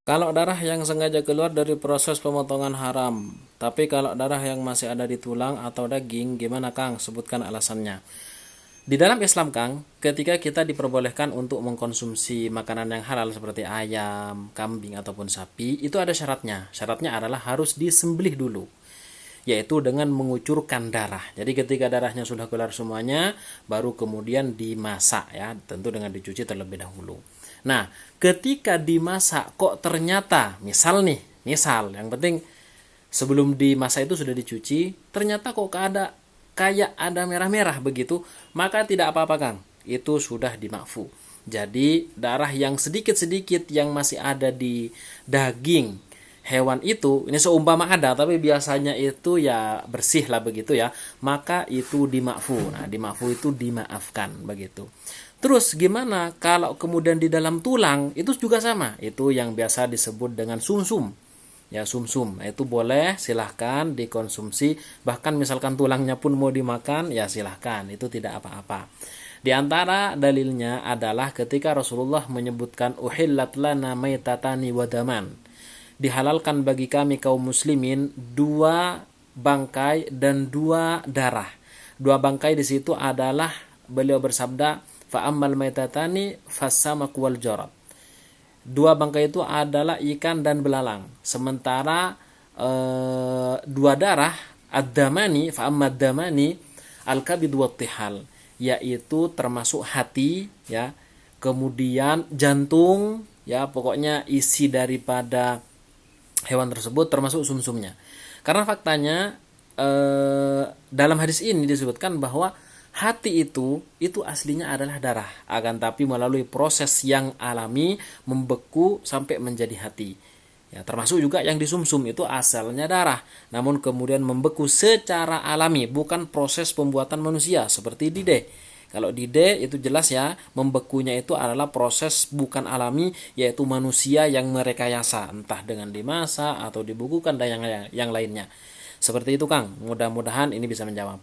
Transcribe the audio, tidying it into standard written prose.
Kalau darah yang sengaja keluar dari proses pemotongan haram, tapi kalau darah yang masih ada di tulang atau daging, gimana Kang? Sebutkan alasannya. Di dalam Islam Kang, ketika kita diperbolehkan untuk mengkonsumsi makanan yang halal seperti ayam, kambing ataupun sapi, itu ada syaratnya. Syaratnya adalah harus disembelih dulu, yaitu dengan mengucurkan darah. Jadi ketika darahnya sudah keluar semuanya, baru kemudian dimasak ya, tentu dengan dicuci terlebih dahulu. Nah, ketika dimasak kok ternyata, misal yang penting sebelum dimasak itu sudah dicuci, ternyata kok kayak ada merah-merah begitu, maka tidak apa-apa Kang. Itu sudah dimakfu. Jadi darah yang sedikit-sedikit yang masih ada di daging hewan itu, ini seumpama ada tapi biasanya itu ya bersih lah begitu ya, maka itu dimakfu. Nah, dimakfu itu dimaafkan begitu. Terus gimana kalau kemudian di dalam tulang itu juga sama, itu yang biasa disebut dengan sumsum. Ya, sumsum itu boleh, silahkan dikonsumsi, bahkan misalkan tulangnya pun mau dimakan ya silahkan, itu tidak apa-apa. Di antara dalilnya adalah ketika Rasulullah menyebutkan uhillat lana maitatani wadaman, dihalalkan bagi kami kaum muslimin dua bangkai dan dua darah. Dua bangkai di situ adalah beliau bersabda fa ammal maitatani fasamak wal jarad. Dua bangkai itu adalah ikan dan belalang. Sementara dua darah ad-damani fa ammad damani al-kabid wa tihal, yaitu termasuk hati ya, kemudian jantung ya, pokoknya isi daripada hewan tersebut termasuk sumsumnya. Karena faktanya dalam hadis ini disebutkan bahwa hati itu aslinya adalah darah, akan tapi melalui proses yang alami membeku sampai menjadi hati. Ya, termasuk juga yang disumsum itu asalnya darah, namun kemudian membeku secara alami, bukan proses pembuatan manusia seperti dide. Kalau dide itu jelas ya, membekunya itu adalah proses bukan alami, yaitu manusia yang merekayasa, entah dengan dimasak atau dibukukan dan yang lainnya. Seperti itu Kang, mudah-mudahan ini bisa menjawab.